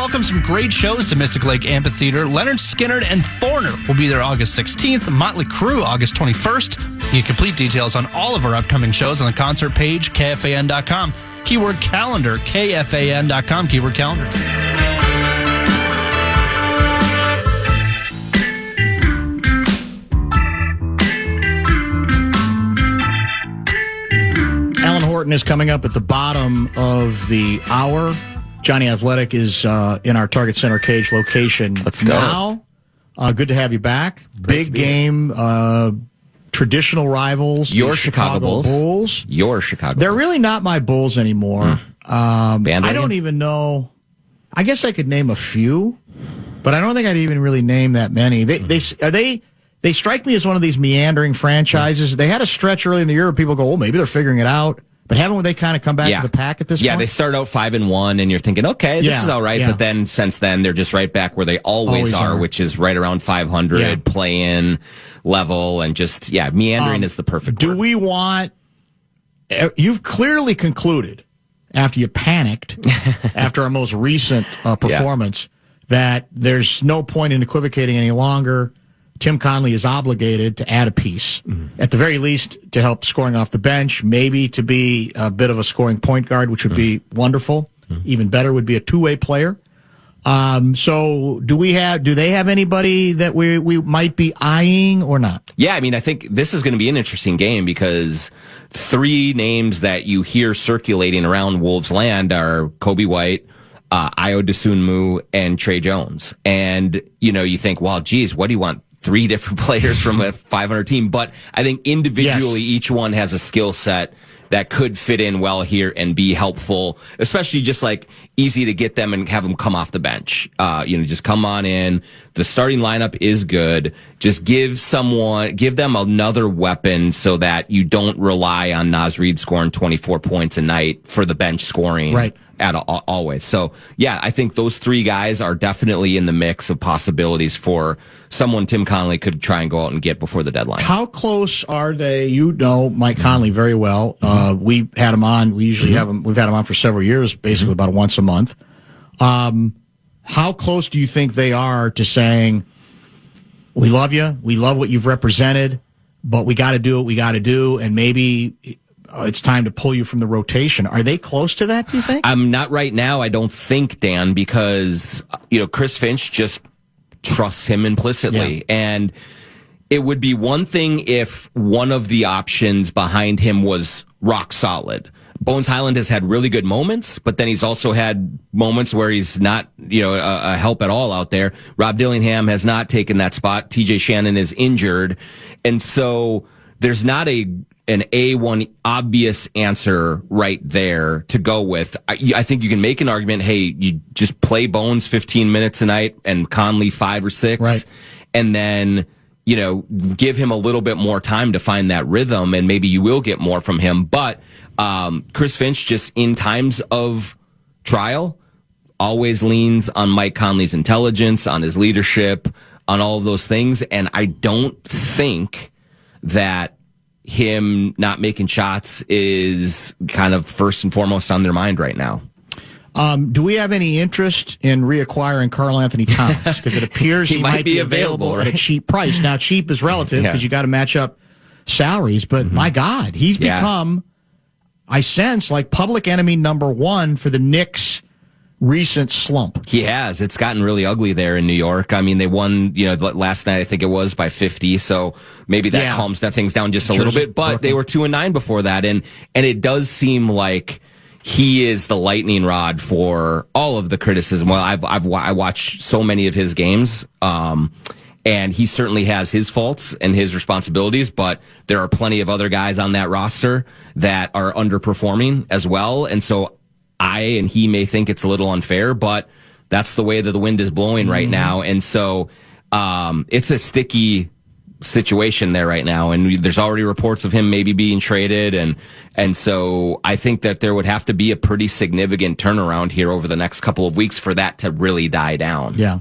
welcome some great shows to Mystic Lake Amphitheater. Leonard Skinner and Foreigner will be there August 16th. Motley Crue August 21st. You get complete details on all of our upcoming shows on the concert page, KFAN.com. Keyword calendar, KFAN.com, keyword calendar. Horton is coming up at the bottom of the hour. Jonny Athletic is in our Target Center Cage location. Let's go. Now, good to have you back. Big game, traditional rivals. Your Chicago Bulls. Your Chicago They're Bulls. really not my Bulls anymore. I don't even know. I guess I could name a few, but I don't think I'd even really name that many. They strike me as one of these meandering franchises. They had a stretch early in the year where people go, oh, maybe they're figuring it out. But haven't they kind of come back to the pack at this point? Yeah, they start out 5-1, and you're thinking, okay, this is all right. Yeah. But then since then, they're just right back where they always are, which is right around 500, play-in level, and just, meandering is the perfect word. Do we want... You've clearly concluded, after you panicked, after our most recent performance, that there's no point in equivocating any longer. Tim Conley is obligated to add a piece, at the very least, to help scoring off the bench, maybe to be a bit of a scoring point guard, which would be wonderful. Even better would be a two-way player. So do they have anybody that we might be eyeing or not? Yeah, I mean, I think this is going to be an interesting game because three names that you hear circulating around Wolves land are Kobe White, Ayo Dosunmu, and Trey Jones. And, you think, well, geez, what do you want? Three different players from a 500 team, but I think individually each one has a skill set that could fit in well here and be helpful, especially just like easy to get them and have them come off the bench. Just come on in. The starting lineup is good. Just give them another weapon so that you don't rely on Naz Reid scoring 24 points a night for the bench scoring. Right. Always. So, I think those three guys are definitely in the mix of possibilities for someone Tim Conley could try and go out and get before the deadline. How close are they? You know Mike Conley very well. We had him on. We usually have him. We've had him on for several years, basically about once a month. How close do you think they are to saying, we love you, we love what you've represented, but we got to do what we got to do, and maybe it's time to pull you from the rotation? Are they close to that, do you think? I'm not right now, I don't think, Dan, because, Chris Finch just trusts him implicitly. And it would be one thing if one of the options behind him was rock solid. Bones Highland has had really good moments, but then he's also had moments where he's not, a help at all out there. Rob Dillingham has not taken that spot. TJ Shannon is injured. And so there's not an A1 obvious answer right there to go with. I think you can make an argument, hey, you just play Bones 15 minutes a night and Conley 5 or 6. Right. And then, give him a little bit more time to find that rhythm, and maybe you will get more from him. But Chris Finch, just in times of trial, always leans on Mike Conley's intelligence, on his leadership, on all of those things. And I don't think that him not making shots is kind of first and foremost on their mind right now. Do we have any interest in reacquiring Karl Anthony Towns? Because it appears he might be available at a cheap price. Now, cheap is relative because you got to match up salaries, but my God, he's become, I sense, like public enemy number one for the Knicks' recent slump. He has. It's gotten really ugly there in New York. I mean, they won, last night, I think it was by 50. So maybe that calms that things down just a little bit, but they were 2-9 before that. And it does seem like he is the lightning rod for all of the criticism. Well, I watched so many of his games, and he certainly has his faults and his responsibilities, but there are plenty of other guys on that roster that are underperforming as well. And so I and he may think it's a little unfair, but that's the way that the wind is blowing right now. And so it's a sticky situation there right now. And there's already reports of him maybe being traded. And so I think that there would have to be a pretty significant turnaround here over the next couple of weeks for that to really die down. Yeah.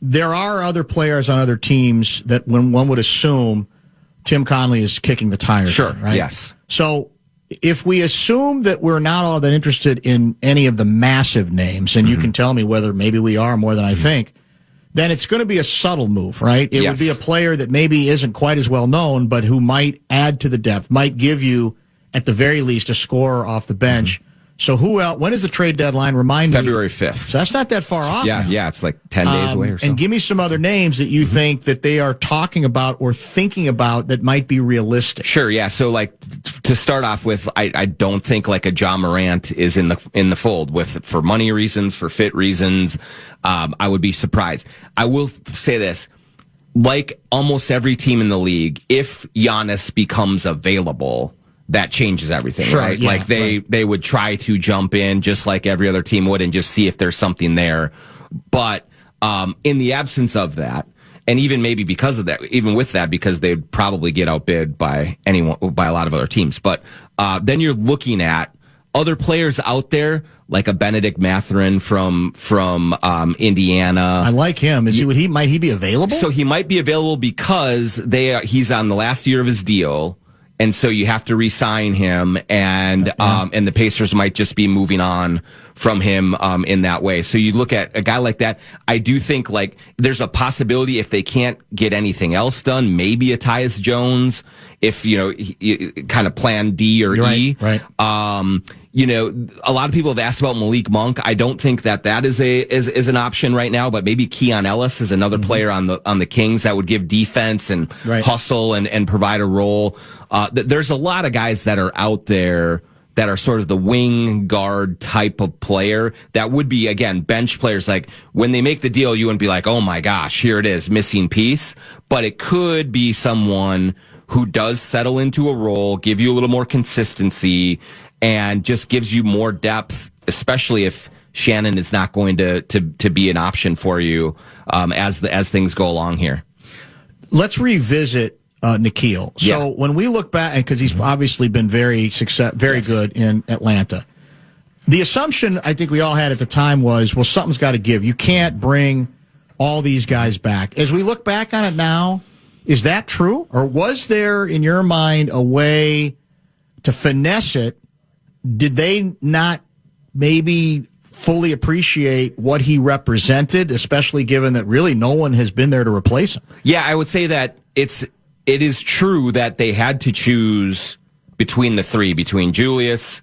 There are other players on other teams that when one would assume Tim Conley is kicking the tires. Sure. Right? Yes. So if we assume that we're not all that interested in any of the massive names, and you can tell me whether maybe we are more than I think, then it's going to be a subtle move, right? It would be a player that maybe isn't quite as well known, but who might add to the depth, might give you, at the very least, a scorer off the bench. So who else? When is the trade deadline? Remind me. February 5th. So that's not that far off. Yeah, it's like 10 days away or so. And give me some other names that you think that they are talking about or thinking about that might be realistic. Sure, yeah. So like to start off with, I don't think like a John Morant is in the fold for money reasons, for fit reasons. I would be surprised. I will say this. Like almost every team in the league, if Giannis becomes available, that changes everything, right? Yeah, like they would try to jump in just like every other team would and just see if there's something there. But in the absence of that, and even maybe because of that, even with that, because they'd probably get outbid by a lot of other teams. But then you're looking at other players out there, like a Benedict Mathurin from Indiana. I like him. Might he be available? So he might be available because he's on the last year of his deal. And so you have to re-sign him, and the Pacers might just be moving on from him in that way. So you look at a guy like that. I do think like there's a possibility if they can't get anything else done, maybe a Tyus Jones, if kind of plan D or E. Right. A lot of people have asked about Malik Monk. I don't think that is an option right now, but maybe Keon Ellis is another player on the Kings that would give defense and hustle and provide a role. There's a lot of guys that are out there that are sort of the wing guard type of player that would be, again, bench players. Like when they make the deal, you wouldn't be like, oh my gosh, here it is, missing piece. But it could be someone who does settle into a role, give you a little more consistency, and just gives you more depth, especially if Shannon is not going to be an option for you as things go along here. Let's revisit Nikhil. So when we look back, because he's obviously been very good in Atlanta, the assumption I think we all had at the time was, well, something's got to give. You can't bring all these guys back. As we look back on it now, is that true? Or was there, in your mind, a way to finesse it? Did they not maybe fully appreciate what he represented, especially given that really no one has been there to replace him? Yeah, I would say that it is true that they had to choose between the three, between Julius,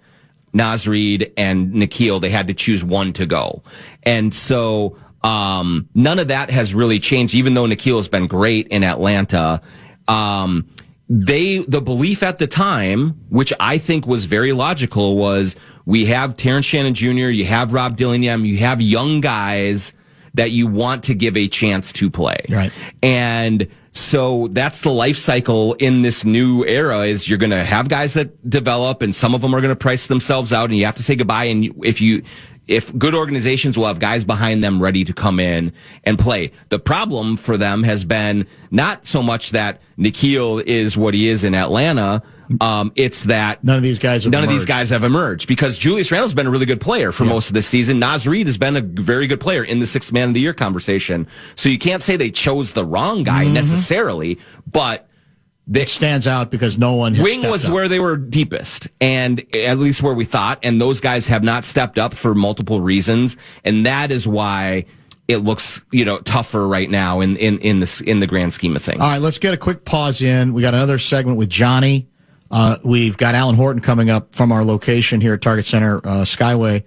Naz Reid, and Nikhil. They had to choose one to go. And so none of that has really changed, even though Nikhil has been great in Atlanta. The belief at the time, which I think was very logical, was we have Terrence Shannon Jr., you have Rob Dillingham, you have young guys that you want to give a chance to play. Right. And so that's the life cycle in this new era, is you're going to have guys that develop, and some of them are going to price themselves out, and you have to say goodbye. And if good organizations will have guys behind them ready to come in and play. The problem for them has been not so much that Nikhil is what he is in Atlanta. It's that none of these guys have emerged, because Julius Randle's been a really good player for most of the season. Naz Reid has been a very good player in the Sixth Man of the Year conversation. So you can't say they chose the wrong guy necessarily, but it stands out because no one has wing was up. Where they were deepest, and at least where we thought, and those guys have not stepped up for multiple reasons, and that is why it looks tougher right now in the grand scheme of things. All right, let's get a quick pause in. We got another segment with Jonny. We've got Alan Horton coming up from our location here at Target Center Skyway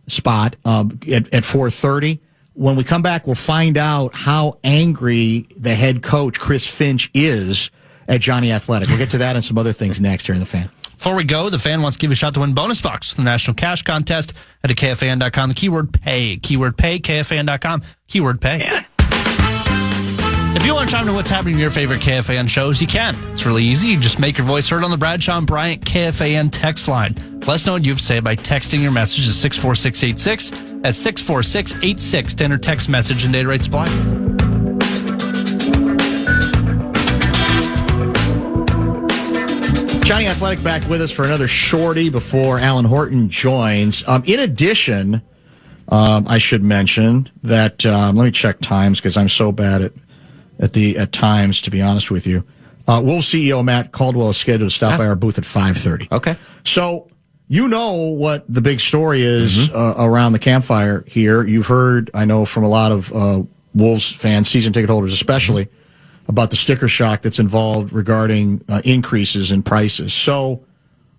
spot at 4:30. When we come back, we'll find out how angry the head coach, Chris Finch, is at Jonny Athletic. We'll get to that and some other things next here in the Fan. Before we go, the Fan wants to give you a shot to win bonus box, the National Cash Contest at KFAN.com. The keyword pay, KFAN.com, keyword pay. Yeah. If you want to chime in what's happening in your favorite KFAN shows, you can. It's really easy. You just make your voice heard on the Bradshaw and Bryant KFAN text line. Let us know what you have to say by texting your message to 64686. That's 64686 to enter text message and data rates apply. Jonny Athletic back with us for another shorty before Alan Horton joins. In addition, I should mention that, let me check times because I'm so bad at times, to be honest with you. Wolves CEO Matt Caldwell is scheduled to stop by our booth at 5:30. Okay. So you know what the big story is around the campfire here. You've heard, I know, from a lot of Wolves fans, season ticket holders especially, about the sticker shock that's involved regarding increases in prices. So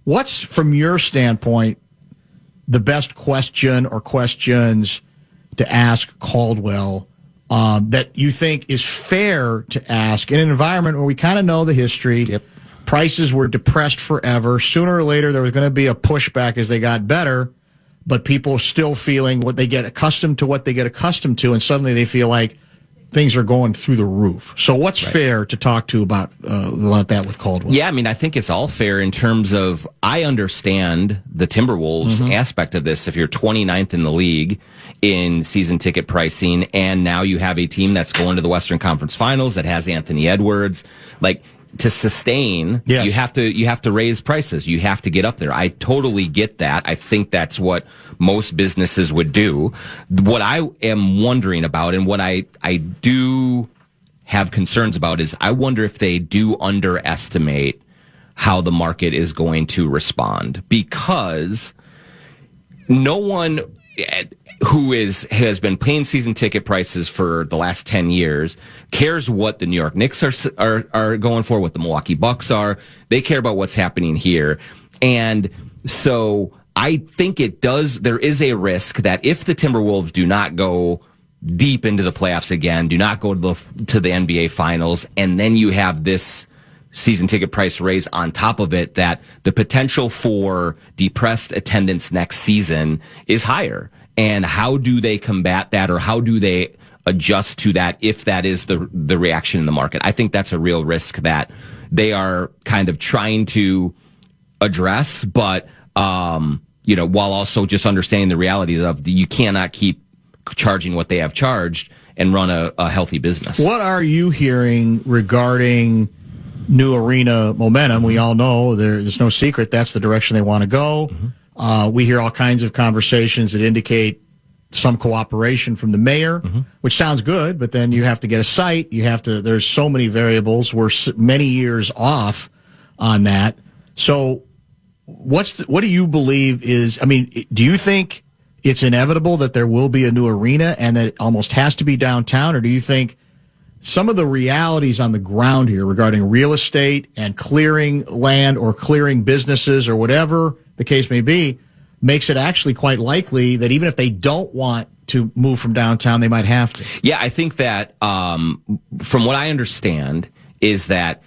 what's, from your standpoint, the best question or questions to ask Caldwell that you think is fair to ask in an environment where we kind of know the history? Yep. Prices were depressed forever. Sooner or later, there was going to be a pushback as they got better, but people still feeling what they get accustomed to, and suddenly they feel like things are going through the roof. So what's fair to talk to about that with Caldwell? Yeah, I mean, I think it's all fair in terms of, I understand the Timberwolves aspect of this. If you're 29th in the league in season ticket pricing, and now you have a team that's going to the Western Conference Finals that has Anthony Edwards, like, to sustain, you have to raise prices. You have to get up there. I totally get that. I think that's what most businesses would do. What I am wondering about, and what I do have concerns about, is I wonder if they do underestimate how the market is going to respond, because no one who has been paying season ticket prices for the last 10 years cares what the New York Knicks are going for, what the Milwaukee Bucks are. They care about what's happening here. And so I think there is a risk that if the Timberwolves do not go deep into the playoffs again, do not go to the NBA Finals, and then you have this season ticket price raise on top of it, that the potential for depressed attendance next season is higher. And how do they combat that, or how do they adjust to that if that is the reaction in the market? I think that's a real risk that they are kind of trying to address, but while also just understanding the realities of you cannot keep charging what they have charged and run a healthy business. What are you hearing regarding new arena momentum? We all know there's no secret that's the direction they want to go. We hear all kinds of conversations that indicate some cooperation from the mayor, which sounds good, but then you have to get a site. There's so many variables. We're many years off on that. So what do you believe do you think it's inevitable that there will be a new arena and that it almost has to be downtown? Or do you think some of the realities on the ground here regarding real estate and clearing land or clearing businesses or whatever the case may be makes it actually quite likely that even if they don't want to move from downtown, they might have to? Yeah, I think that from what I understand is that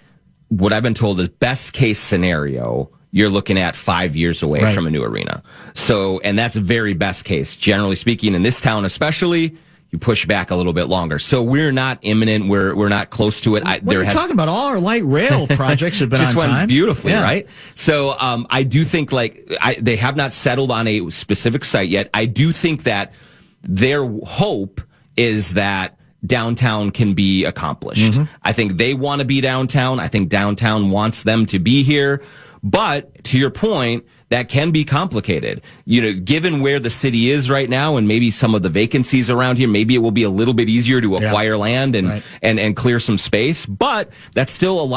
what I've been told is best case scenario, you're looking at 5 years away from a new arena. So, and that's very best case. Generally speaking, in this town especially, you push back a little bit longer. So we're not imminent. We're not close to it. What are you talking about? All our light rail projects have been just on time. Went beautifully, right? So I do think they have not settled on a specific site yet. I do think that their hope is that downtown can be accomplished. I think they want to be downtown. I think downtown wants them to be here. But to your point, that can be complicated. Given where the city is right now and maybe some of the vacancies around here, maybe it will be a little bit easier to acquire land and clear some space. But that's still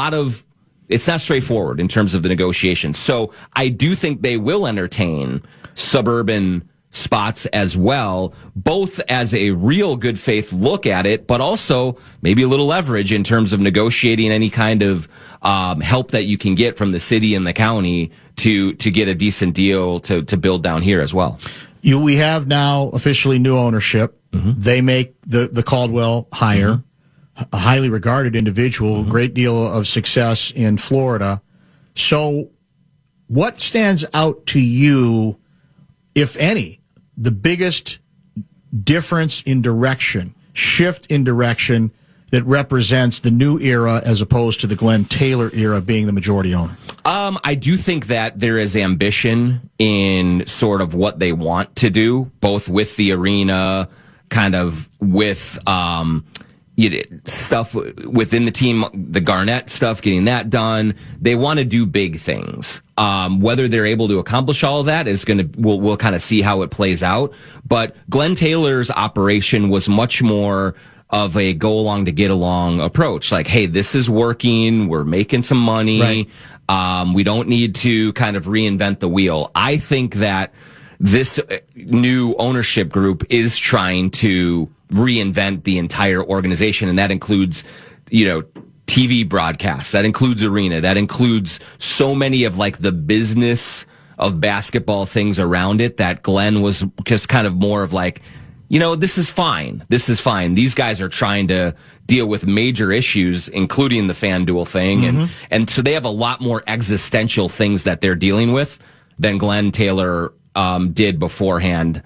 it's not straightforward in terms of the negotiations. So I do think they will entertain suburban spots as well, both as a real good faith look at it, but also maybe a little leverage in terms of negotiating any kind of help that you can get from the city and the county to get a decent deal to build down here as well. We have now officially new ownership. They make the Caldwell hire, a highly regarded individual, great deal of success in Florida. So what stands out to you, if any, the biggest difference in direction, shift in direction that represents the new era as opposed to the Glenn Taylor era being the majority owner? I do think that there is ambition in sort of what they want to do, both with the arena, kind of with stuff within the team, the Garnett stuff, getting that done. They want to do big things. Whether they're able to accomplish all of that we'll kind of see how it plays out. But Glenn Taylor's operation was much more of a go along to get along approach. Like, hey, this is working. We're making some money. Right. We don't need to kind of reinvent the wheel. I think that this new ownership group is trying to reinvent the entire organization, and that includes, TV broadcasts, that includes arena, that includes so many of like the business of basketball things around it, that Glenn was just kind of more of like, this is fine. This is fine. These guys are trying to deal with major issues, including the FanDuel thing. And so they have a lot more existential things that they're dealing with than Glenn Taylor did beforehand.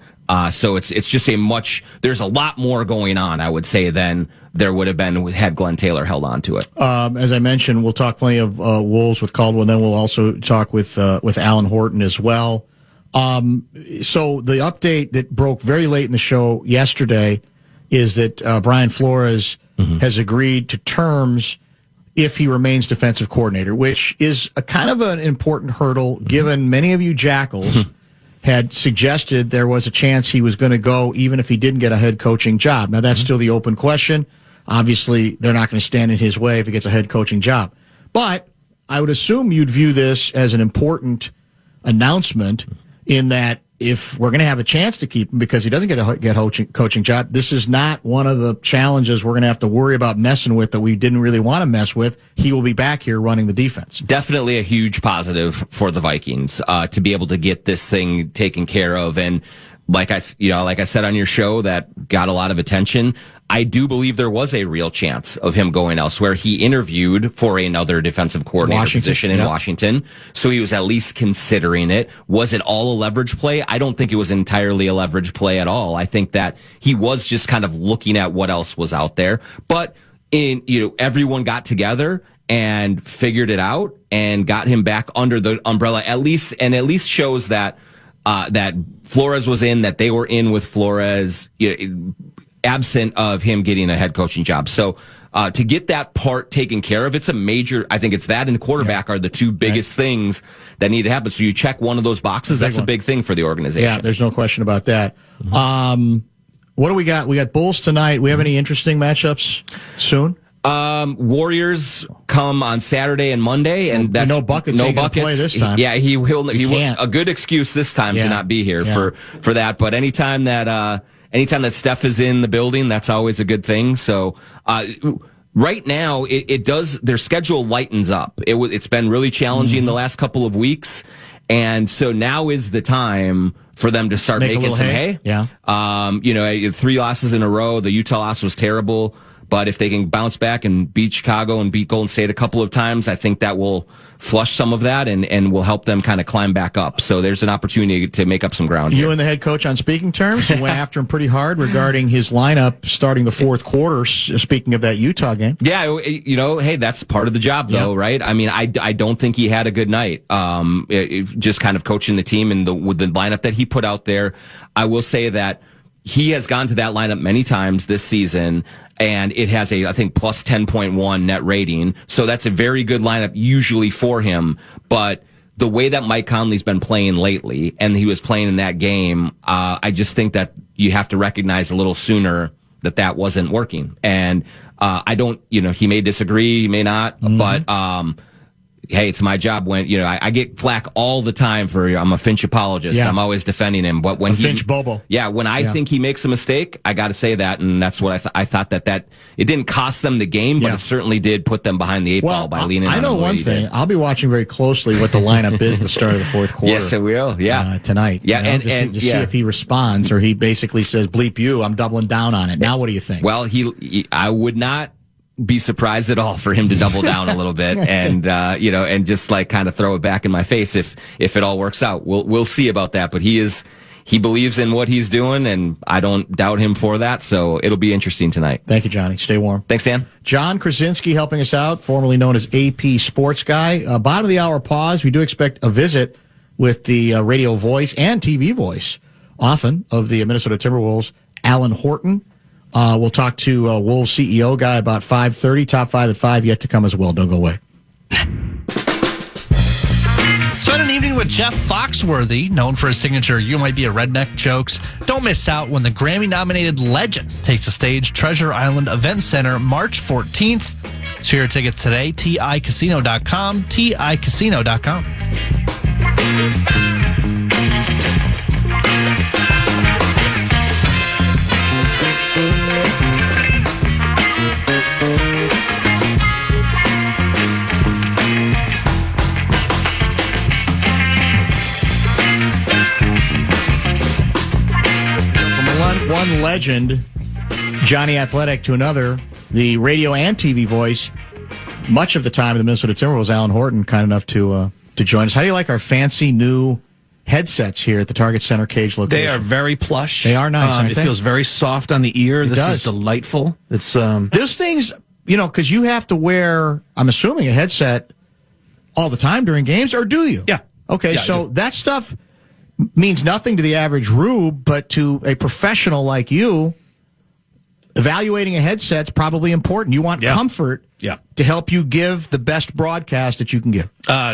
So it's just there's a lot more going on, I would say, than there would have been had Glenn Taylor held on to it. As I mentioned, we'll talk plenty of Wolves with Caldwell, and then we'll also talk with Alan Horton as well. So the update that broke very late in the show yesterday is that Brian Flores has agreed to terms if he remains defensive coordinator, which is a kind of an important hurdle, given many of you jackals had suggested there was a chance he was going to go even if he didn't get a head coaching job. Now, that's still the open question. Obviously, they're not going to stand in his way if he gets a head coaching job. But I would assume you'd view this as an important announcement in that if we're going to have a chance to keep him because he doesn't get a coaching job, this is not one of the challenges we're going to have to worry about messing with that we didn't really want to mess with. He will be back here running the defense. Definitely a huge positive for the Vikings to be able to get this thing taken care of. And like I said on your show, that got a lot of attention. I do believe there was a real chance of him going elsewhere. He interviewed for another defensive coordinator position in Washington, so he was at least considering it. Was it all a leverage play? I don't think it was entirely a leverage play at all. I think that he was just kind of looking at what else was out there. But everyone got together and figured it out and got him back under the umbrella, at least shows that that Flores was in, that they were in with Flores, absent of him getting a head coaching job. So to get that part taken care of, it's a major, I think it's that and quarterback are the two biggest things that need to happen. So you check one of those boxes, that's a big thing for the organization. Yeah, there's no question about that. What do we got? We got Bulls tonight. We have any interesting matchups soon? Warriors come on Saturday and Monday, and that's no buckets. Play this time. Yeah, he will a good excuse this time to not be here for that. But anytime that Steph is in the building, that's always a good thing. So right now, it does. Their schedule lightens up. It's been really challenging the last couple of weeks, and so now is the time for them to start making some hay. Yeah. 3 losses in a row. The Utah loss was terrible. But if they can bounce back and beat Chicago and beat Golden State a couple of times, I think that will flush some of that and will help them kind of climb back up. So there's an opportunity to make up some ground here. You and the head coach on speaking terms. You went after him pretty hard regarding his lineup starting the fourth quarter, speaking of that Utah game. Yeah, hey, that's part of the job, though, right? I mean, I don't think he had a good night. Just kind of coaching the team and with the lineup that he put out there. I will say that he has gone to that lineup many times this season, and it has I think, plus 10.1 net rating. So that's a very good lineup usually for him. But the way that Mike Conley's been playing lately, and he was playing in that game, I just think that you have to recognize a little sooner that wasn't working. And I don't, he may disagree, he may not, but hey, it's my job when, I get flack all the time I'm a Finch apologist. Yeah. I'm always defending him. But when Finch Bobo. Yeah, when I think he makes a mistake, I got to say that. And that's what I thought that it didn't cost them the game, but it certainly did put them behind the 8 ball by leaning on him. I know one thing. I'll be watching very closely what the lineup is at the start of the fourth quarter. Yes, I will. Yeah. Tonight. Yeah. And see if he responds or he basically says, bleep you, I'm doubling down on it. Now what do you think? Well, I would not be surprised at all for him to double down a little bit and and just like kind of throw it back in my face if it all works out. We'll see about that, but he believes in what he's doing, and I don't doubt him for that. So it'll be interesting tonight. Thank you, Johnny. Stay warm. Thanks, Dan. John Krasinski helping us out, formerly known as AP Sports Guy. Bottom of the hour pause. We do expect a visit with the radio voice and TV voice, often, of the Minnesota Timberwolves, Alan Horton. We'll talk to Wolves CEO guy about 5:30. Top 5 at 5 yet to come as well. Don't go away. Spend an evening with Jeff Foxworthy, known for his signature "You Might Be a Redneck" jokes. Don't miss out when the Grammy-nominated legend takes the stage Treasure Island Event Center March 14th. So your tickets today, TICasino.com, TICasino.com. One legend, Jonny Athletic, to another, the radio and TV voice, much of the time in the Minnesota Timberwolves, Alan Horton, kind enough to join us. How do you like our fancy new headsets here at the Target Center Cage location? They are very plush. They are nice, aren't it they? feels very soft on the ear. This does. is delightful. It's This thing's, because you have to wear, I'm assuming, a headset all the time during games, or do you? Yeah. Okay, yeah, so that stuff means nothing to the average rube, but to a professional like you, evaluating a headset's probably important. You want comfort to help you give the best broadcast that you can give.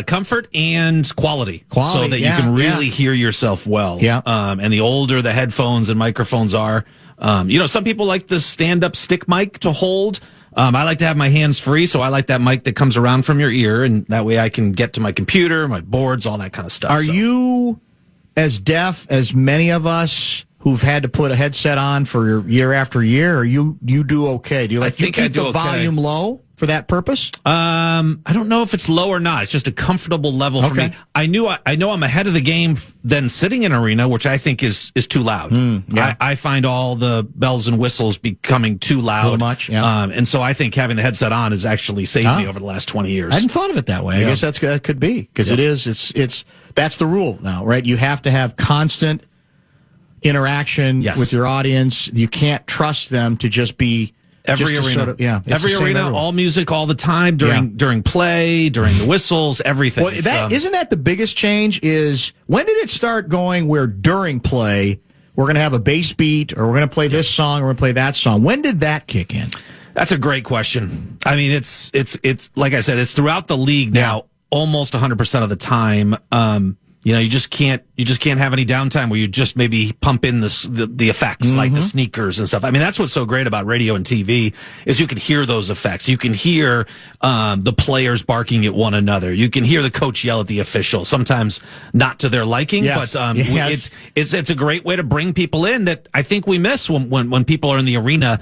Comfort and quality so that you can really hear yourself well. Yeah. And the older the headphones and microphones are, some people like the stand-up stick mic to hold. I like to have my hands free, so I like that mic that comes around from your ear, and that way I can get to my computer, my boards, all that kind of stuff. Are you as deaf as many of us who've had to put a headset on for year after year, or you do okay? Do you keep the volume low for that purpose? I don't know if it's low or not. It's just a comfortable level for me. I know I'm ahead of the game than sitting in an arena, which I think is too loud. I find all the bells and whistles becoming too loud. A little much, and so I think having the headset on has actually saved me over the last 20 years. I hadn't thought of it that way. I guess that could be, because it's that's the rule now, right? You have to have constant interaction with your audience. You can't trust them to just be every arena. Every arena, all music all the time during play, during the whistles, everything. Well, isn't that the biggest change? Is when did it start going where during play we're going to have a bass beat, or we're going to play this song, or we're going to play that song? When did that kick in? That's a great question. I mean, it's like I said, it's throughout the league now. Almost 100% of the time, you just can't have any downtime where you just maybe pump in the effects like the sneakers and stuff. I mean, that's what's so great about radio and TV is you can hear those effects. You can hear the players barking at one another. You can hear the coach yell at the official. Sometimes not to their liking, but it's a great way to bring people in that I think we miss when people are in the arena.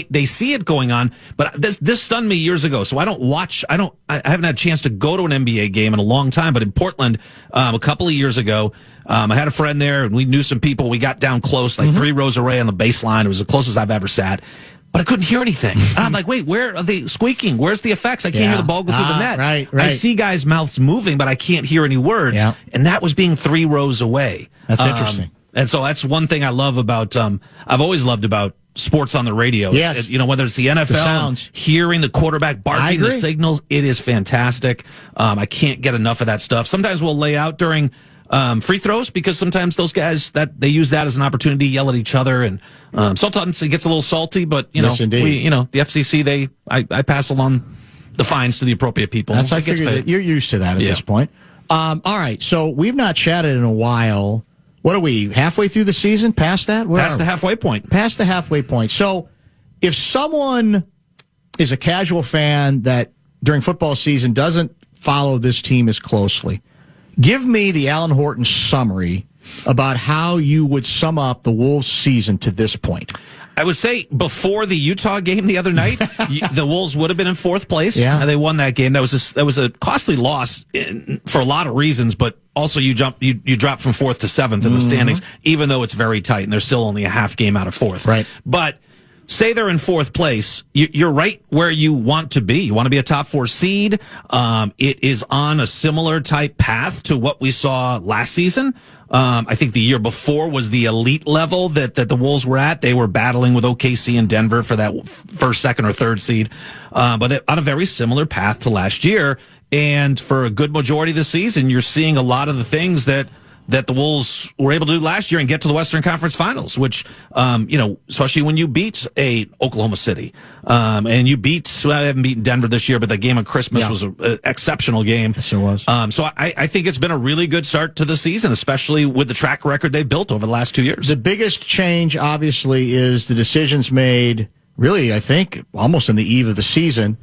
They see it going on, but this stunned me years ago. So I haven't had a chance to go to an NBA game in a long time, but in Portland, a couple of years ago, I had a friend there and we knew some people. We got down close, like 3 rows away on the baseline. It was the closest I've ever sat, but I couldn't hear anything. And I'm like, wait, where are they squeaking? Where's the effects? I can't hear the ball go through the net. Right. I see guys' mouths moving, but I can't hear any words. Yeah. And that was being 3 rows away. That's interesting. And so that's one thing I love about, I've always loved about sports on the radio. Yes. Whether it's the NFL, the sounds. Hearing the quarterback barking the signals, it is fantastic. I can't get enough of that stuff. Sometimes we'll lay out during free throws because sometimes those guys they use that as an opportunity to yell at each other, and sometimes it gets a little salty. But the FCC, I pass along the fines to the appropriate people. I figure that you're used to that at this point. All right, so we've not chatted in a while. What are we, halfway through the season? Past that? Past the halfway point. Past the halfway point. So if someone is a casual fan that during football season doesn't follow this team as closely, give me the Alan Horton summary about how you would sum up the Wolves season to this point. I would say before the Utah game the other night, the Wolves would have been in 4th place. Yeah. They won that game. That was a costly loss for a lot of reasons, but also you drop from 4th to 7th in the standings, even though it's very tight and there's still only a half game out of 4th. Right. But say they're in 4th place, you're right where you want to be. You want to be a top 4 seed. It is on a similar type path to what we saw last season. I think the year before was the elite level that the Wolves were at. They were battling with OKC and Denver for that 1st, 2nd, or 3rd seed. But on a very similar path to last year. And for a good majority of the season, you're seeing a lot of the things that that the Wolves were able to do last year and get to the Western Conference Finals, which, especially when you beat Oklahoma City, and you I haven't beaten Denver this year, but the game on Christmas was an exceptional game. Yes, it was. So I think it's been a really good start to the season, especially with the track record they've built over the last 2 years. The biggest change, obviously, is the decisions made, really, I think, almost on the eve of the season.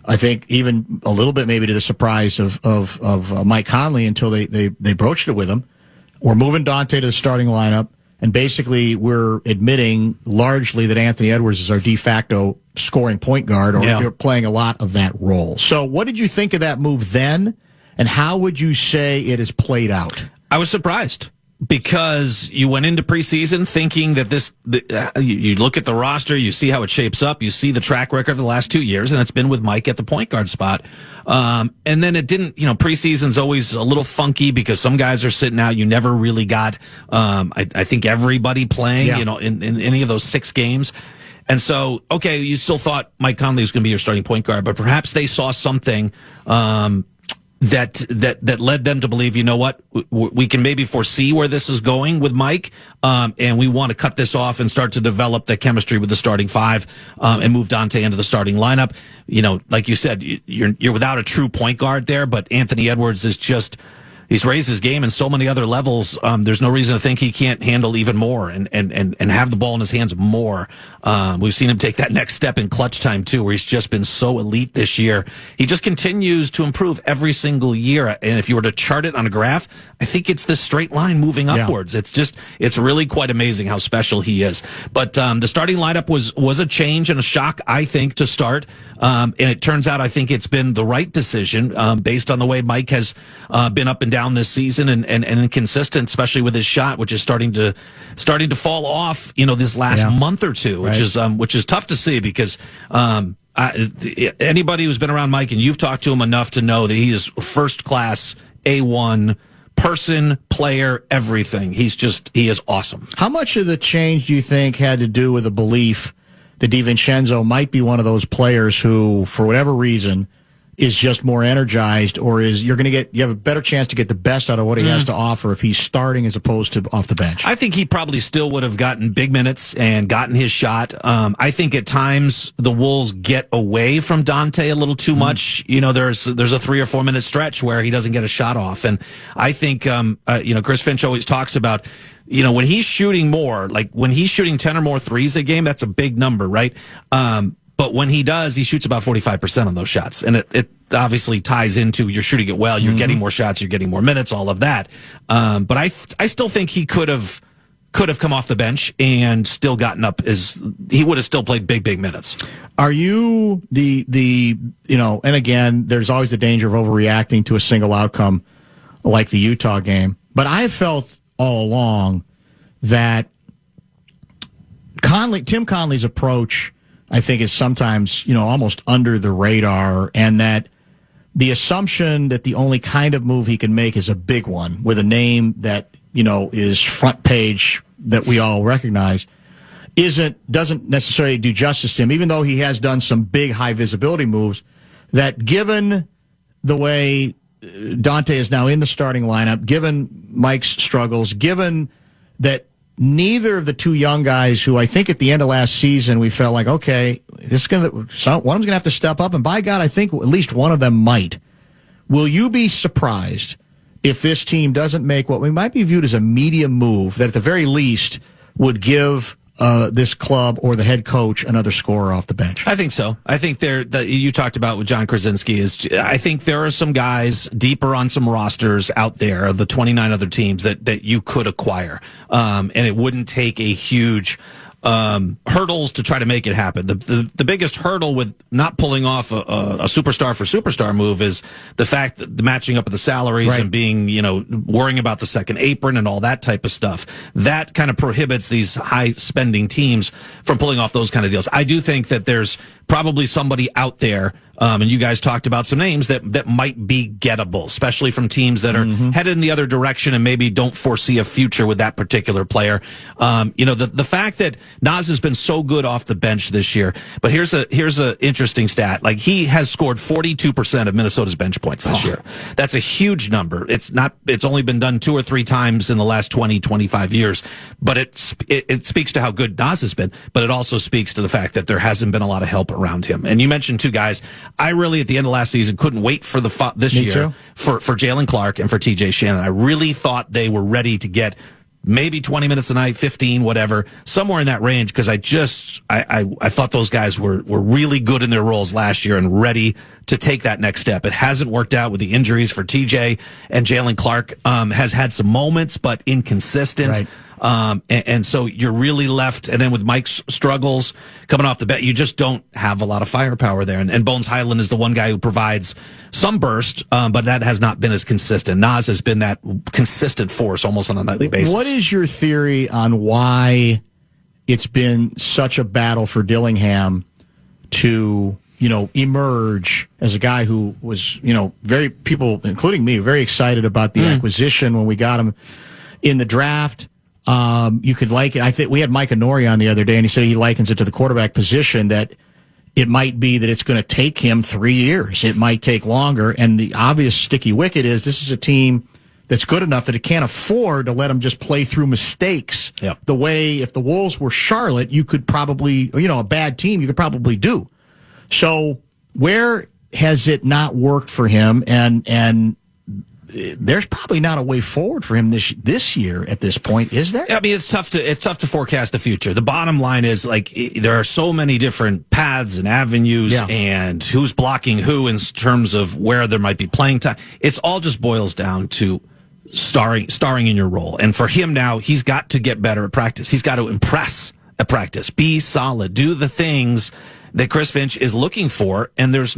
I think even a little bit maybe to the surprise of Mike Conley until they broached it with him. We're moving Dante to the starting lineup, and basically we're admitting largely that Anthony Edwards is our de facto scoring point guard, or you're playing a lot of that role. So what did you think of that move then, and how would you say it has played out? I was surprised, because you went into preseason thinking that you look at the roster, you see how it shapes up, you see the track record of the last 2 years, and it's been with Mike at the point guard spot. And then it didn't, preseason's always a little funky because some guys are sitting out. You never really got, I think everybody playing, in any of those 6 games. And so, okay, you still thought Mike Conley was going to be your starting point guard, but perhaps they saw something, that led them to believe, you know what, we can maybe foresee where this is going with Mike, and we want to cut this off and start to develop the chemistry with the starting 5, and move Dante into the starting lineup. Like you said, you're without a true point guard there, but Anthony Edwards is just, he's raised his game in so many other levels. There's no reason to think he can't handle even more and have the ball in his hands more. We've seen him take that next step in clutch time too, where he's just been so elite this year. He just continues to improve every single year. And if you were to chart it on a graph, I think it's this straight line moving upwards. It's really quite amazing how special he is. But the starting lineup was a change and a shock, I think, to start. And it turns out I think it's been the right decision based on the way Mike has been up and down this season and inconsistent, especially with his shot, which is starting to fall off, this last month or two, which is tough to see because anybody who's been around Mike and you've talked to him enough to know that he is first class A1 person, player, everything. He is awesome. How much of the change do you think had to do with the belief that DiVincenzo might be one of those players who, for whatever reason, is just more energized, or you have a better chance to get the best out of what he has to offer if he's starting as opposed to off the bench? I think he probably still would have gotten big minutes and gotten his shot. I think at times the Wolves get away from Dante a little too much. There's a 3 or 4 minute stretch where he doesn't get a shot off, and I think Chris Finch always talks about, when he's shooting more, like when he's shooting 10 or more threes a game, that's a big number, right? But when he does, he shoots about 45% on those shots. And it obviously ties into you're shooting it well, you're getting more shots, you're getting more minutes, all of that. But I still think he could have come off the bench and still gotten up he would have still played big minutes. Are you and again, there's always the danger of overreacting to a single outcome like the Utah game. But I have felt all along that Tim Conley's approach, I think, is sometimes, almost under the radar, and that the assumption that the only kind of move he can make is a big one with a name that, is front page that we all recognize doesn't necessarily do justice to him, even though he has done some big high visibility moves, that given the way Dante is now in the starting lineup, given Mike's struggles, given that neither of the two young guys who I think at the end of last season we felt like, okay, one of them's going to have to step up, and by God, I think at least one of them might. Will you be surprised if this team doesn't make what we might be viewed as a medium move that at the very least would give this club or the head coach another scorer off the bench? I think so. I think you talked about with John Krasinski I think there are some guys deeper on some rosters out there of the 29 other teams that you could acquire. And it wouldn't take a huge hurdles to try to make it happen. The biggest hurdle with not pulling off a superstar for superstar move is the fact that the matching up of the salaries and being, worrying about the second apron and all that type of stuff. That kind of prohibits these high spending teams from pulling off those kind of deals. I do think that there's probably somebody out there And you guys talked about some names that might be gettable, especially from teams that are headed in the other direction and maybe don't foresee a future with that particular player. The fact that Naz has been so good off the bench this year, but here's a interesting stat. Like, he has scored 42% of Minnesota's bench points this year. That's a huge number. It's only been done 2 or 3 times in the last 20, 25 years, but it speaks to how good Naz has been, but it also speaks to the fact that there hasn't been a lot of help around him. And you mentioned 2 guys. I really, at the end of last season, couldn't wait for this year for Jalen Clark and for TJ Shannon. I really thought they were ready to get maybe 20 minutes a night, 15, whatever, somewhere in that range, because I thought those guys were really good in their roles last year and ready to take that next step. It hasn't worked out with the injuries for TJ, and Jalen Clark has had some moments, but inconsistent. Right. And so you're really left, and then with Mike's struggles coming off the bench, you just don't have a lot of firepower there. And Bones Highland is the one guy who provides some burst, but that has not been as consistent. Naz has been that consistent force almost on a nightly basis. What is your theory on why it's been such a battle for Dillingham to, emerge as a guy who was, people, including me, very excited about the acquisition when we got him in the draft? You could like it. I think we had Mike Honori on the other day, and he said he likens it to the quarterback position, that it might be that it's going to take him 3 years. It might take longer. And the obvious sticky wicket is this is a team that's good enough that it can't afford to let them just play through mistakes. Yep. The way, if the Wolves were Charlotte, you could probably, a bad team, you could probably do. So where has it not worked for him? And there's probably not a way forward for him this year at this point, is there? I mean, it's tough to forecast the future. The bottom line is, like, there are so many different paths and avenues, and who's blocking who in terms of where there might be playing time. It's all just boils down to starring in your role. And for him now, he's got to get better at practice. He's got to impress at practice, be solid, do the things that Chris Finch is looking for. And there's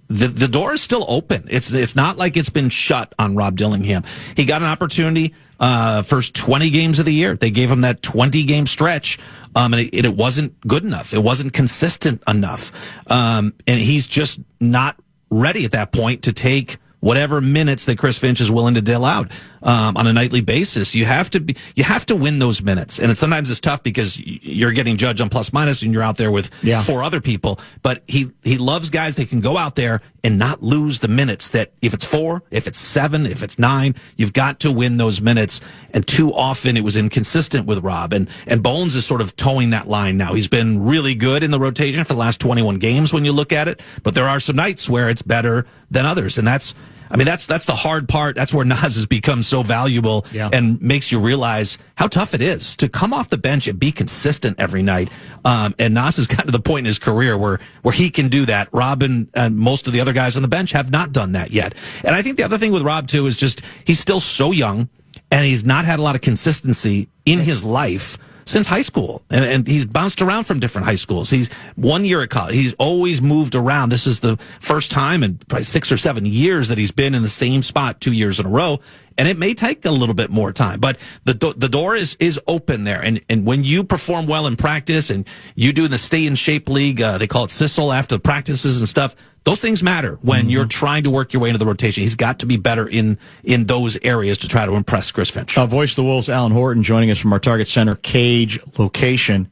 the door is still open. It's not like it's been shut on Rob Dillingham. He got an opportunity first 20 games of the year. They gave him that 20-game stretch, and it wasn't good enough. It wasn't consistent enough, and he's just not ready at that point to take whatever minutes that Chris Finch is willing to deal out on a nightly basis. You have to win those minutes, and sometimes it's tough because you're getting judged on plus minus, and you're out there with 4 other people. But he loves guys that can go out there and not lose the minutes. That if it's 4, if it's 7, if it's 9, you've got to win those minutes. And too often it was inconsistent with Rob, and Bones is sort of towing that line now. He's been really good in the rotation for the last 21 games when you look at it, but there are some nights where it's better than others, and that's the hard part. That's where Naz has become so valuable and makes you realize how tough it is to come off the bench and be consistent every night. And Naz has gotten to the point in his career where he can do that. Rob and most of the other guys on the bench have not done that yet. And I think the other thing with Rob, too, is just he's still so young, and he's not had a lot of consistency in his life since high school, and he's bounced around from different high schools. He's 1 year at college. He's always moved around. This is the first time in probably 6 or 7 years that he's been in the same spot 2 years in a row. And it may take a little bit more time, but the door is open there. And when you perform well in practice, and you do the Stay in Shape League, they call it Sissel after the practices and stuff. Those things matter when you're trying to work your way into the rotation. He's got to be better in those areas to try to impress Chris Finch. Voice of the Wolves, Alan Horton, joining us from our Target Center Cage location.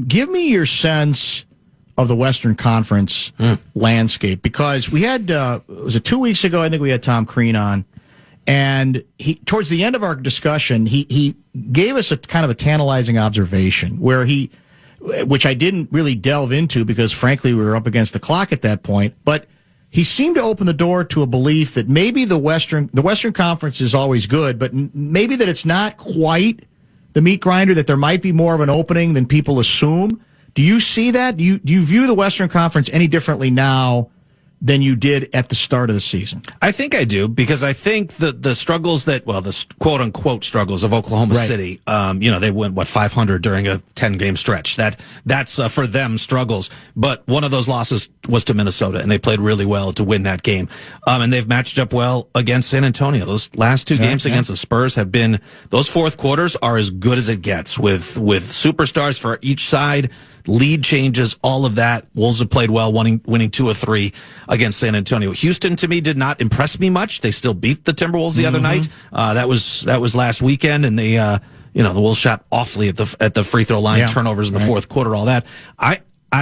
Give me your sense of the Western Conference landscape, because we had, was it 2 weeks ago? I think we had Tom Crean on, and he, towards the end of our discussion, he gave us a kind of a tantalizing observation where which I didn't really delve into because, frankly, we were up against the clock at that point. But he seemed to open the door to a belief that maybe the Western Conference is always good, but maybe that it's not quite the meat grinder, that there might be more of an opening than people assume. Do you see that? Do you view the Western Conference any differently now than you did at the start of the season? I think I do, because I think the struggles the quote unquote struggles of Oklahoma City, they went 500 during a 10-game stretch. That's for them struggles. But one of those losses was to Minnesota, and they played really well to win that game. And they've matched up well against San Antonio. Those last 2 games against the Spurs have been, those fourth quarters are as good as it gets with superstars for each side. lead changes, all of that. Wolves have played well, winning 2 of 3 against San Antonio. Houston, to me, did not impress me much. They still beat the Timberwolves the other night. That was last weekend, and they, the Wolves shot awfully at the free throw line, turnovers in the fourth quarter, all that.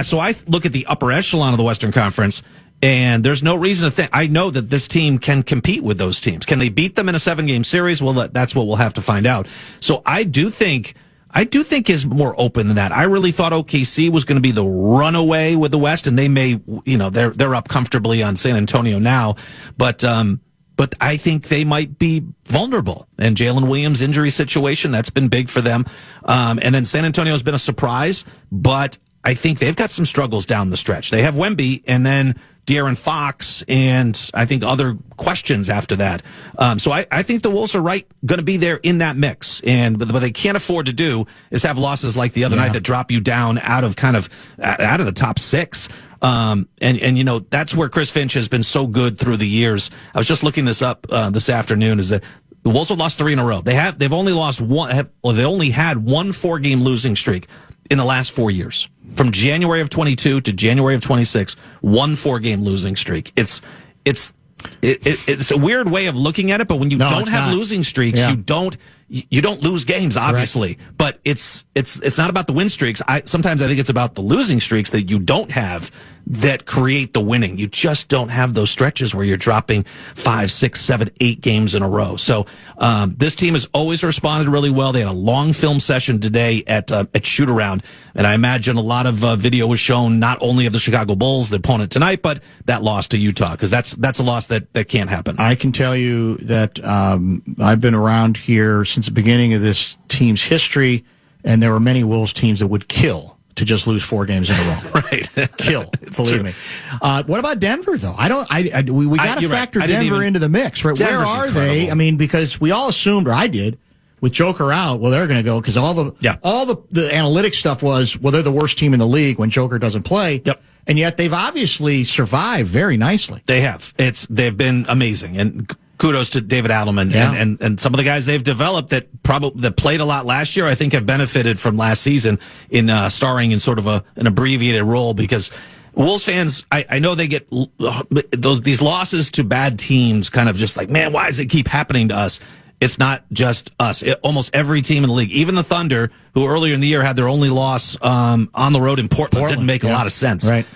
So I look at the upper echelon of the Western Conference, and there's no reason to think. I know that this team can compete with those teams. Can they beat them in a 7-game series? Well, that's what we'll have to find out. So I do think is more open than that. I really thought OKC was going to be the runaway with the West, and they may, they're up comfortably on San Antonio now, but I think they might be vulnerable. And Jalen Williams' injury situation, that's been big for them. And then San Antonio has been a surprise, but I think they've got some struggles down the stretch. They have Wemby, and then De'Aaron Fox, and I think other questions after that. So I think the Wolves are going to be there in that mix. And what they can't afford to do is have losses like the other night that drop you down out of the top 6. And that's where Chris Finch has been so good through the years. I was just looking this up this afternoon. Is that the Wolves have lost 3 in a row? They've only lost one. They only had one 4-game losing streak in the last 4 years. From January of 22 to January of 26, one 4-game losing streak. It's a weird way of looking at it, but when you don't have losing streaks, you don't lose games, obviously. Correct. But it's not about the win streaks. Sometimes I think it's about the losing streaks that you don't have that create the winning. You just don't have those stretches where you're dropping 5, 6, 7, 8 games in a row. So this team has always responded really well. They had a long film session today at shoot around, and I imagine a lot of video was shown not only of the Chicago Bulls, the opponent tonight, but that loss to Utah, because that's a loss that can't happen. I can tell you that I've been around here since the beginning of this team's history, and there were many Wolves teams that would kill to just lose 4 games in a row. Right. Kill. Believe me. What about Denver, though? We got to factor Denver into the mix, right? Denver's Where are incredible. they? I mean, because we all assumed, or I did, with Joker out, well, they're going to go, because all the analytics stuff was, well, they're the worst team in the league when Joker doesn't play. Yep. And yet they've obviously survived very nicely. They have. They've been amazing. And kudos to David Adelman and some of the guys they've developed that played a lot last year. I think have benefited from last season in starring in sort of an abbreviated role, because Wolves fans, I know they get these losses to bad teams, kind of just like, man, why does it keep happening to us? It's not just us. Almost every team in the league, even the Thunder, who earlier in the year had their only loss on the road in Portland. Didn't make a lot of sense. Right.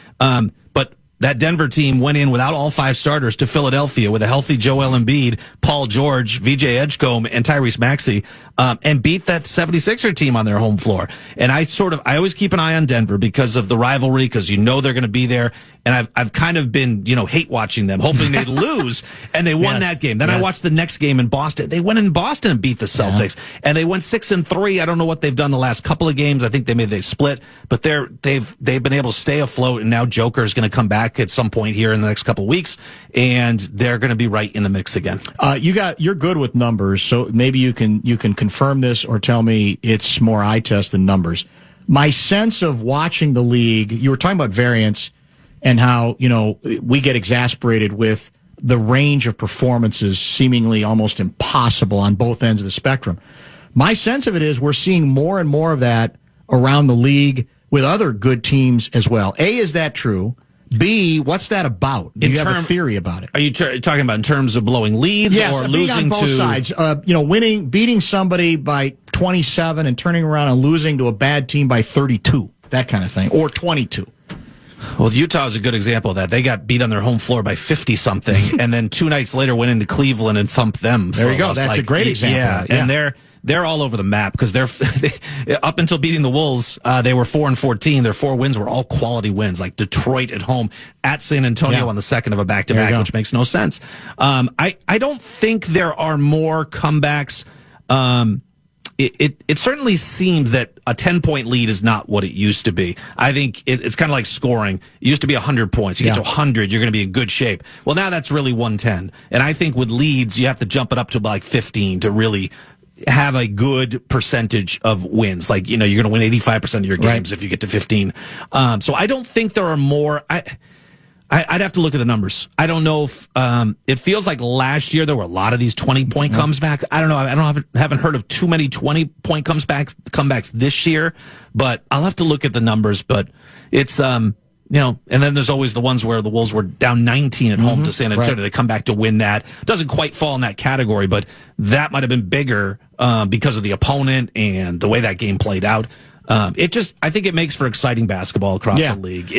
But that Denver team went in without all 5 starters to Philadelphia with a healthy Joel Embiid, Paul George, VJ Edgecombe, and Tyrese Maxey, and beat that 76er team on their home floor. And I always keep an eye on Denver because of the rivalry, because they're going to be there. And I've kind of been, hate watching them, hoping they'd lose. And they won that game. Then I watched the next game in Boston. They went in Boston and beat the Celtics. And they went 6-3. I don't know what they've done the last couple of games. I think they split, but they've been able to stay afloat. And now Joker is going to come back at some point here in the next couple of weeks, and they're going to be right in the mix again. You're good with numbers, so maybe you can confirm this or tell me it's more eye test than numbers. My sense of watching the league, you were talking about variance and how, we get exasperated with the range of performances seemingly almost impossible on both ends of the spectrum. My sense of it is we're seeing more and more of that around the league with other good teams as well. A, is that true? B, what's that about? Do you have a theory about it? Are you talking about in terms of blowing leads or losing on both sides? Beating somebody by 27 and turning around and losing to a bad team by 32, that kind of thing, or 22. Well, Utah is a good example of that. They got beat on their home floor by 50-something, and then 2 nights later went into Cleveland and thumped them. There you go. That's a great example. Yeah, and they're all over the map, because up until beating the Wolves, they were 4-14. Their 4 wins were all quality wins, like Detroit at home, at San Antonio on the second of a back-to-back, which makes no sense. I don't think there are more comebacks. It certainly seems that a 10-point lead is not what it used to be. I think it's kind of like scoring. It used to be 100 points. You get to 100, you're going to be in good shape. Well, now that's really 110. And I think with leads, you have to jump it up to like 15 to really have a good percentage of wins. Like, you're going to win 85% of your games if you get to 15. So I don't think there are more. I'd have to look at the numbers. I don't know if it feels like last year there were a lot of these 20-point comebacks. I don't know. I haven't heard of too many 20-point comebacks this year, but I'll have to look at the numbers. But it's and then there's always the ones where the Wolves were down 19 at home to San Antonio. Right. They come back to win that. Doesn't quite fall in that category, but that might have been bigger because of the opponent and the way that game played out. I think it makes for exciting basketball across the league.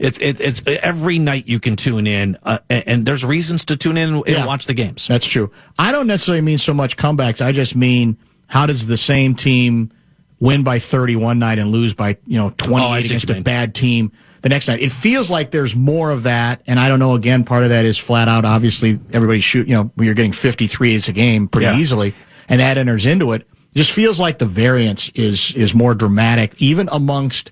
It's every night you can tune in, and there's reasons to tune in and watch the games. That's true. I don't necessarily mean so much comebacks. I just mean, how does the same team win by 30 one night and lose by 28 against a bad team the next night? It feels like there's more of that, and I don't know. Again, part of that is flat out. Obviously, everybody when you're getting 53 as a game pretty easily, and that enters into it. It just feels like the variance is more dramatic, even amongst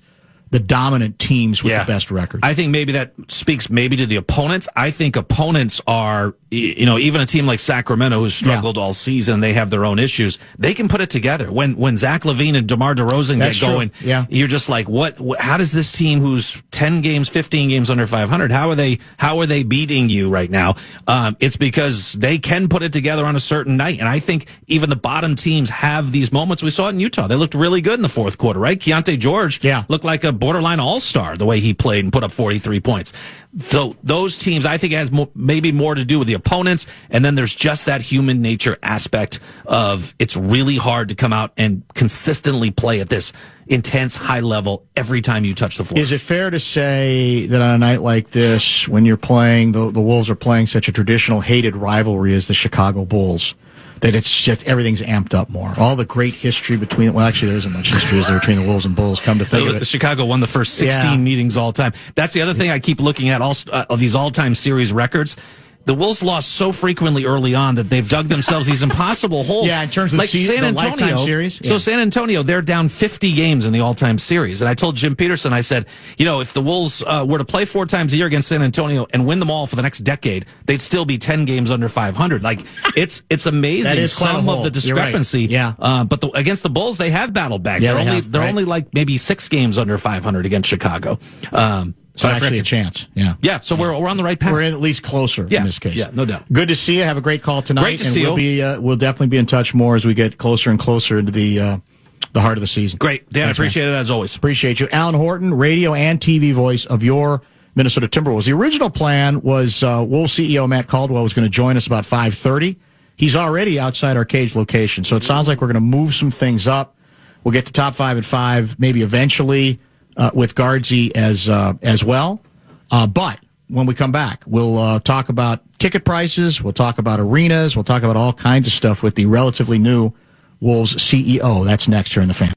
the dominant teams with the best record. I think maybe that speaks maybe to the opponents. I think opponents are, even a team like Sacramento who's struggled all season, they have their own issues. They can put it together. When Zach LaVine and DeMar DeRozan get going, you're just like, what? How does this team who's 10 games, 15 games under 500, how are they beating you right now? It's because they can put it together on a certain night. And I think even the bottom teams have these moments. We saw it in Utah. They looked really good in the fourth quarter, right? Keontae George looked like a borderline all-star the way he played and put up 43 points. So those teams, I think, has maybe more to do with the opponents, and then there's just that human nature aspect of it's really hard to come out and consistently play at this intense high level every time you touch the floor. Is it fair to say that on a night like this, when you're playing, the Wolves are playing such a traditional hated rivalry as the Chicago Bulls, that it's just everything's amped up more? All the great history between, well, actually there isn't much history is there between the Wolves and Bulls, come to think of it. Chicago won the first 16 meetings all time. That's the other thing I keep looking at, of these all-time series records. The Wolves lost so frequently early on that they've dug themselves these impossible holes. Yeah, in terms of San Antonio, the lifetime series. So San Antonio, they're down 50 games in the all-time series. And I told Jim Peterson, I said, if the Wolves were to play 4 times a year against San Antonio and win them all for the next decade, they'd still be 10 games under 500. Like, it's amazing some of the discrepancy. Right. Yeah. But against the Bulls, they have battled back. Yeah, they're only like maybe 6 games under 500 against Chicago. So actually a chance. Yeah. Yeah, so we're on the right path. We're at least closer in this case. Yeah, no doubt. Good to see you. Have a great call tonight. Great to see you. We'll definitely be in touch more as we get closer and closer into the heart of the season. Great. Dan, appreciate it as always. Appreciate you. Alan Horton, radio and TV voice of your Minnesota Timberwolves. The original plan was Wolves CEO Matt Caldwell was going to join us about 5:30. He's already outside our cage location, so it sounds like we're going to move some things up. We'll get to top 5 at 5, maybe eventually with Guardsy as well. But when we come back, we'll talk about ticket prices. We'll talk about arenas. We'll talk about all kinds of stuff with the relatively new Wolves CEO. That's next here in the Fan.